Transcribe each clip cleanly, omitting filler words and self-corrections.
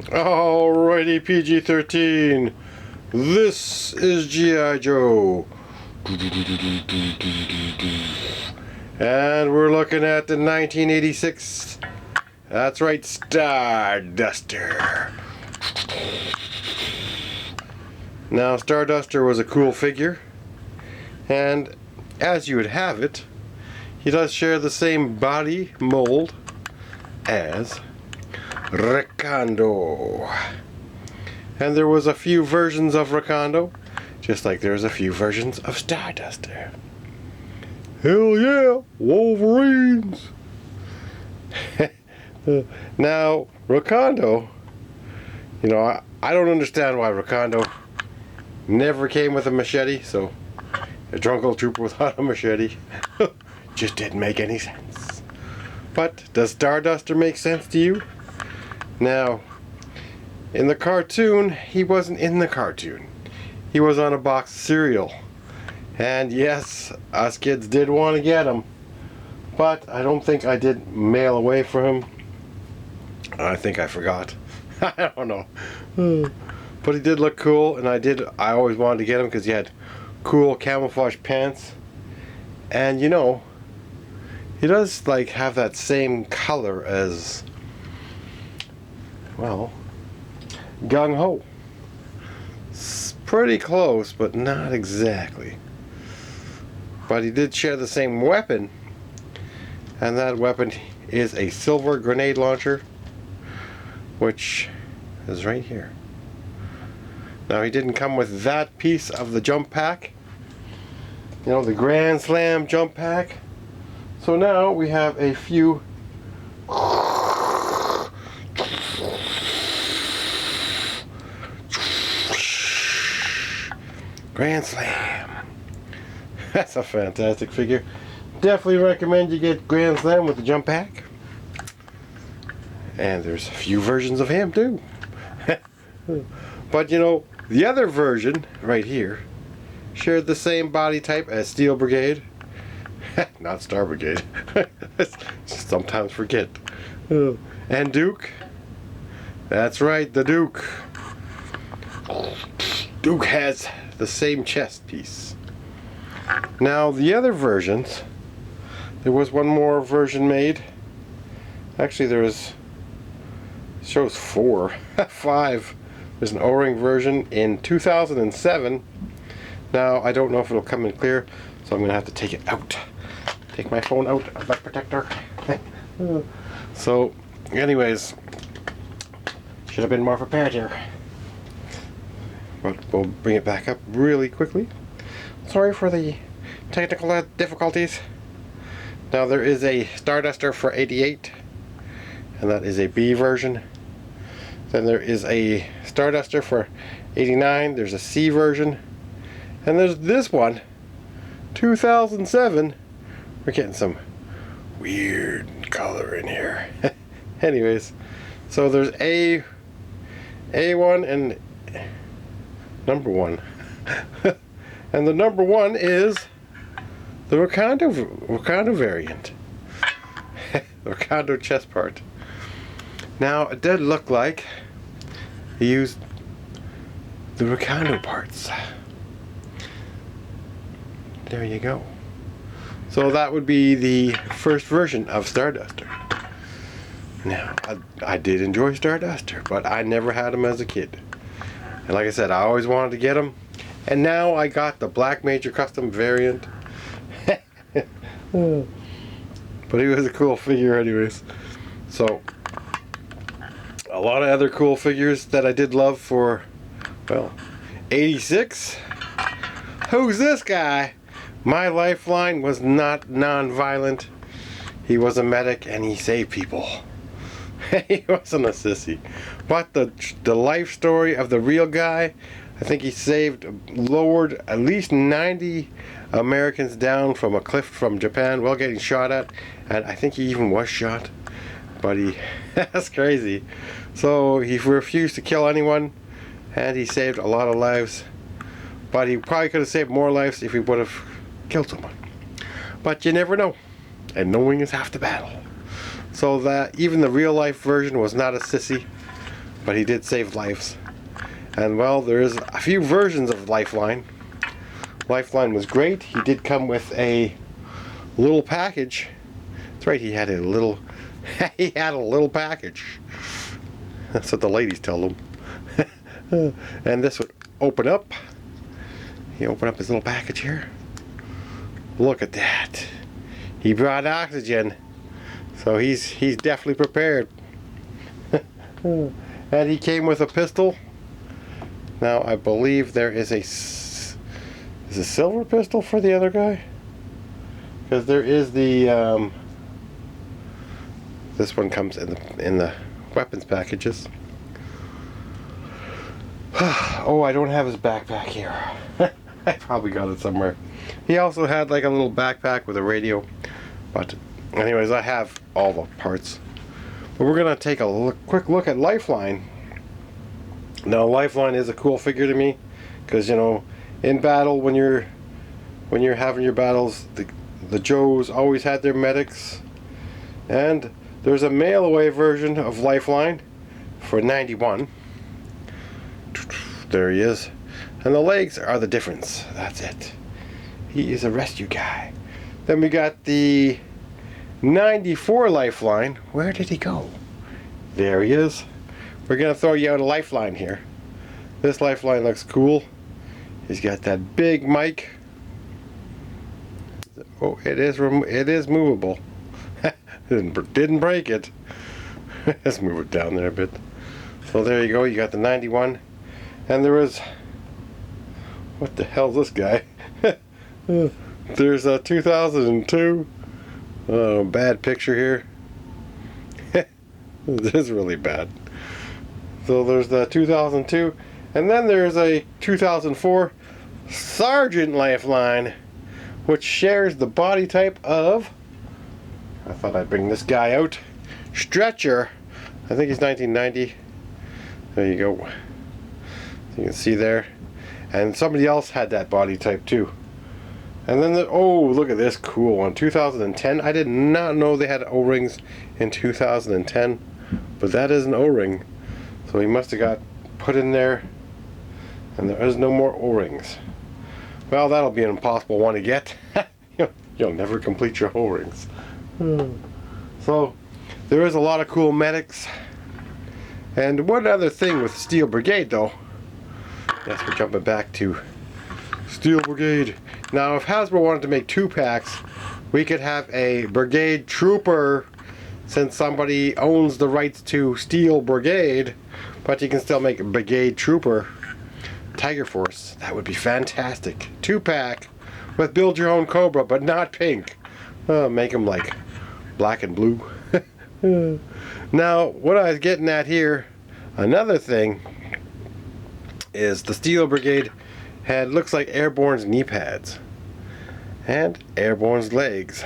Alrighty, PG-13. This is G.I. Joe. And we're looking at the 1986. That's right, Starduster. Now, Starduster was a cool figure. And as you would have it, he does share the same body mold as Recondo. And there was a few versions of Recondo, just like there's a few versions of Starduster. Hell yeah, Wolverines! Now, Recondo, you know, I don't understand why Recondo never came with a machete, so a Drungle Trooper without a machete just didn't make any sense. But does Starduster make sense to you? Now, in the cartoon, he wasn't in the cartoon. He was on a box of cereal. And yes, us kids did want to get him. But I don't think I did mail away for him. I think I forgot. I don't know. But he did look cool, and I always wanted to get him because he had cool camouflage pants. And you know, he does like have that same color as, well, Gung Ho. It's pretty close, but not exactly. But he did share the same weapon, and that weapon is a silver grenade launcher, which is right here. Now, he didn't come with that piece of the jump pack, you know, the Grand Slam jump pack. So now we have a few Grand Slam. That's a fantastic figure. Definitely recommend you get Grand Slam with the jump pack. And there's a few versions of him too. But you know, the other version right here shared the same body type as Steel Brigade. Not Star Brigade. Sometimes forget. And Duke. That's right, the Duke. Duke has the same chest piece. Now, the other versions, there was one more version made. Actually, there was, it shows 4, 5. There's an O-ring version in 2007. Now, I don't know if it'll come in clear, so I'm going to have to take it out. Take my phone out of that protector. So, anyways, should have been more prepared here. But we'll bring it back up really quickly. Sorry for the technical difficulties. Now, there is a Starduster for 88, and that is a B version. Then there is a Starduster for 89. There's a C version. And there's this one, 2007. We're getting some weird color in here. Anyways, so there's A1 and number 1. And the number 1 is the Recondo variant. The Recondo chest part. Now, it did look like he used the Recondo parts. There you go. So that would be the first version of Starduster. Now, I did enjoy Starduster, but I never had him as a kid. And like I said, I always wanted to get him. And now I got the Black Major Custom variant. But he was a cool figure anyways. So, a lot of other cool figures that I did love for, well, 86. Who's this guy? My Lifeline was not non-violent. He was a medic and he saved people. He wasn't a sissy. But the life story of the real guy, I think he lowered at least 90 Americans down from a cliff from Japan while getting shot at. And I think he even was shot. But that's crazy. So he refused to kill anyone, and he saved a lot of lives. But he probably could have saved more lives if he would have killed someone. But you never know, and knowing is half the battle. So that even the real life version was not a sissy, but he did save lives. And well, there's a few versions of Lifeline. Lifeline was great. He did come with a little package. That's right, he had a little package. That's what the ladies tell him. And this would open up. He opened up his little package here. Look at that. He brought oxygen. So he's definitely prepared. And he came with a pistol. Now I believe there is a silver pistol for the other guy, because there is the this one comes in the weapons packages. Oh, I don't have his backpack here. I probably got it somewhere. He also had like a little backpack with a radio. But anyways, I have all the parts. But we're gonna take a quick look at Lifeline. Now, Lifeline is a cool figure to me, because you know, in battle, when you're having your battles, the Joes always had their medics, and there's a mail away version of Lifeline for 91. There he is, and the legs are the difference. That's it. He is a rescue guy. Then we got the 94 Lifeline. Where did he go? There he is. We're gonna throw you out a Lifeline here. This Lifeline looks cool. He's got that big mic. Oh, it is movable. Didn't break it. Let's move it down there a bit. So there you go. You got the 91, and there was, what the hell's this guy? There's a 2002. Oh, bad picture here. This is really bad. So there's the 2002, and then there's a 2004 Sergeant Lifeline, which shares the body type of, I thought I'd bring this guy out, Stretcher. I think he's 1990. There you go. You can see there. And somebody else had that body type too. And then oh, look at this cool one, 2010. I did not know they had O-rings in 2010, but that is an O-ring. So he must have got put in there, and there is no more O-rings. Well, that'll be an impossible one to get. You'll never complete your O-rings. So there is a lot of cool medics. And one other thing with Steel Brigade, though. Yes, we're jumping back to Steel Brigade. Now, if Hasbro wanted to make 2-packs, we could have a Brigade Trooper, since somebody owns the rights to Steel Brigade, but you can still make a Brigade Trooper Tiger Force. That would be fantastic. 2-pack with Build Your Own Cobra, but not pink. Make them like black and blue. Now, what I was getting at here, another thing, is the Steel Brigade had, looks like Airborne's knee pads and Airborne's legs,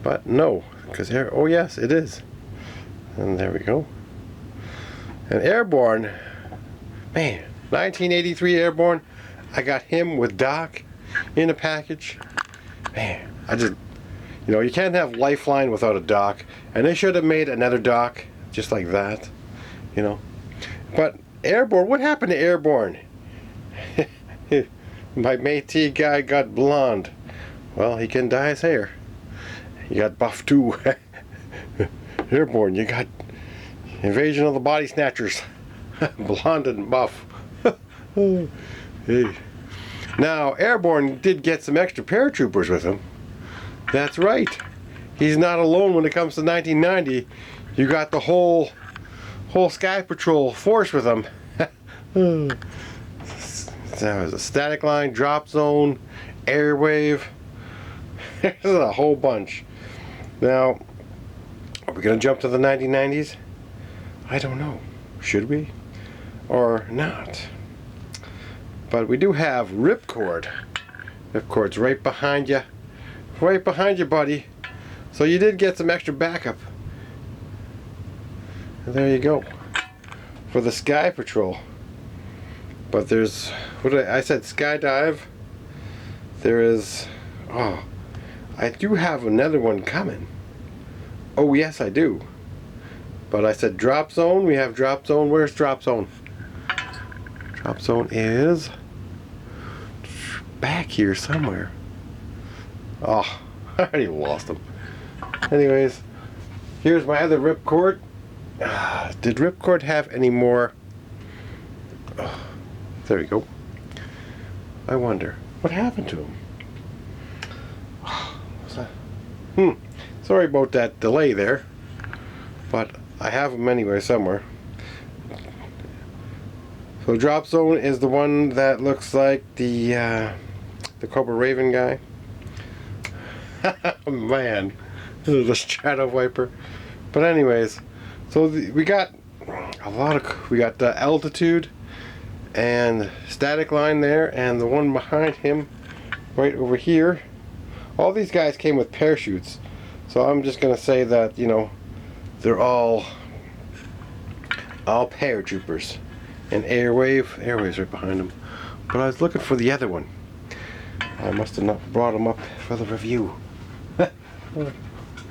but no, because oh yes, it is. And there we go. And Airborne, man, 1983 Airborne, I got him with Doc in a package. Man, I just, you know, you can't have Lifeline without a Doc, and they should have made another Doc just like that, you know. But Airborne, what happened to Airborne? My Métis guy got blonde. Well, he can dye his hair. He got buff too. Airborne, you got Invasion of the Body Snatchers. Blonde and buff. Hey. Now, Airborne did get some extra paratroopers with him. That's right. He's not alone when it comes to 1990. You got the whole Sky Patrol force with him. There was a static line, drop zone, airwave. There's a whole bunch. Now, are we going to jump to the 1990s? I don't know. Should we? Or not? But we do have Ripcord. Ripcord's right behind you. Right behind you, buddy. So you did get some extra backup. And there you go. For the Sky Patrol. But there's, I said Skydive. There is, oh, I do have another one coming. Oh yes, I do. But I said drop zone. We have drop zone. Where's drop zone? Drop zone is back here somewhere. Oh, I already lost them. Anyways, here's my other ripcord. Did ripcord have any more? Oh, there we go. I wonder what happened to him. What's that? Sorry about that delay there, but I have them anyway somewhere. So drop zone is the one that looks like the Cobra Raven guy. Man, this is the shadow wiper. But anyways, so we got a lot of, we got the altitude and static line there, and the one behind him right over here. All these guys came with parachutes, so I'm just gonna say that, you know, they're all paratroopers. And airwaves right behind them. But I was looking for the other one. I must have not brought them up for the review.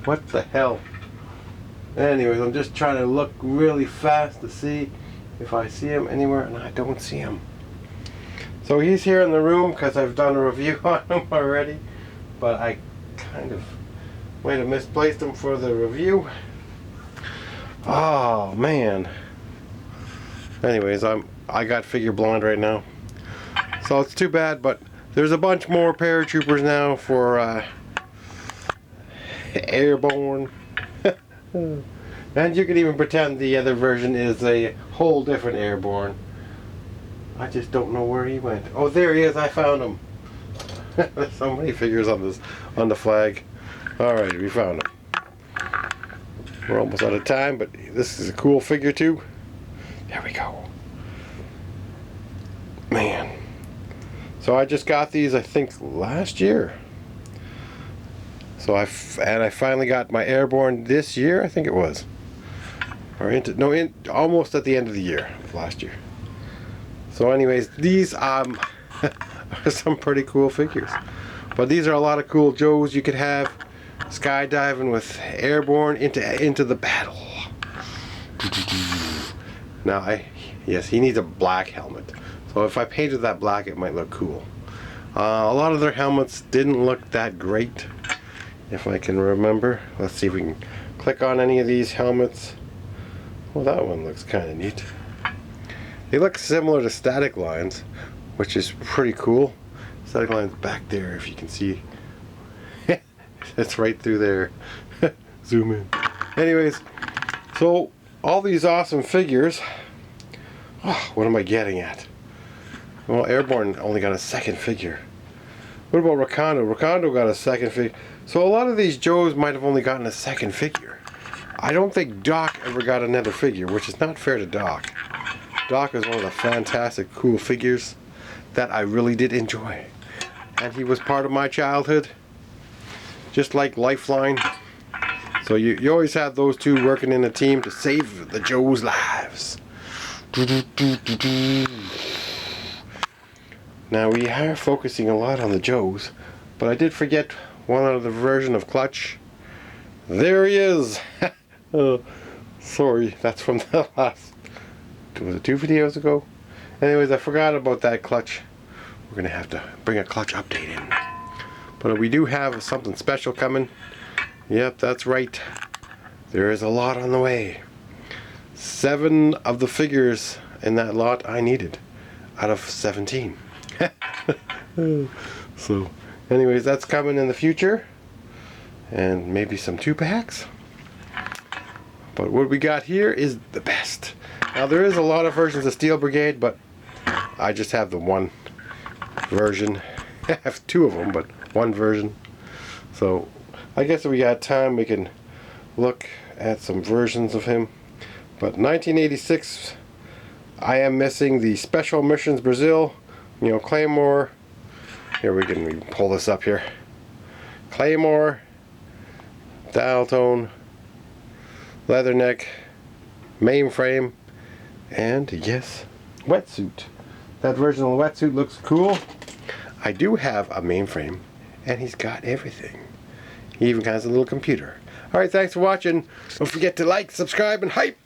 What the hell? Anyways, I'm just trying to look really fast to see if I see him anywhere, and I don't see him. So he's here in the room because I've done a review on him already, but I kind of might have misplaced him for the review. Oh man. Anyways, I got figure blind right now, so it's too bad. But there's a bunch more paratroopers now for airborne, and you can even pretend the other version is a whole different airborne. I just don't know where he went. Oh, there he is! I found him. There's so many figures on the flag. All right, we found him. We're almost out of time, but this is a cool figure too. There we go. Man. So I just got these, I think, last year. So I finally got my airborne this year, I think it was. Or almost at the end of the year of last year. So anyways, these are some pretty cool figures. But these are a lot of cool Joes you could have skydiving with airborne into the battle. Now, yes, he needs a black helmet. So if I painted that black, it might look cool. A lot of their helmets didn't look that great, if I can remember. Let's see if we can click on any of these helmets. Well, that one looks kind of neat. They look similar to static lines, which is pretty cool. Static line's back there, if you can see. It's right through there. Zoom in. Anyways, so all these awesome figures. Oh, what am I getting at? Well, airborne only got a second figure. What about Rakondo? Rakondo got a second figure. So a lot of these Joes might have only gotten a second figure. I don't think Doc ever got another figure, which is not fair to Doc. Doc is one of the fantastic, cool figures that I really did enjoy. And he was part of my childhood, just like Lifeline. So you always have those two working in a team to save the Joes' lives. Now we are focusing a lot on the Joes, but I did forget one other version of Clutch. There he is! Oh, sorry, that's from the last, was it 2 videos ago? Anyways, I forgot about that Clutch. We're gonna have to bring a Clutch update in. But we do have something special coming. Yep, that's right. There is a lot on the way. 7 of the figures in that lot I needed out of 17. So anyways, that's coming in the future, and maybe some 2-packs. But what we got here is the best. Now there is a lot of versions of Steel Brigade, but I just have the one version. I have 2 of them, but one version. So I guess if we got time, we can look at some versions of him. But 1986, I am missing the Special Missions Brazil, you know, Claymore. Here we can pull this up here. Claymore, dial tone, leatherneck, mainframe, and yes, wetsuit. That version of the wetsuit looks cool. I do have a mainframe, and he's got everything. He even has a little computer. Alright, thanks for watching. Don't forget to like, subscribe, and hype!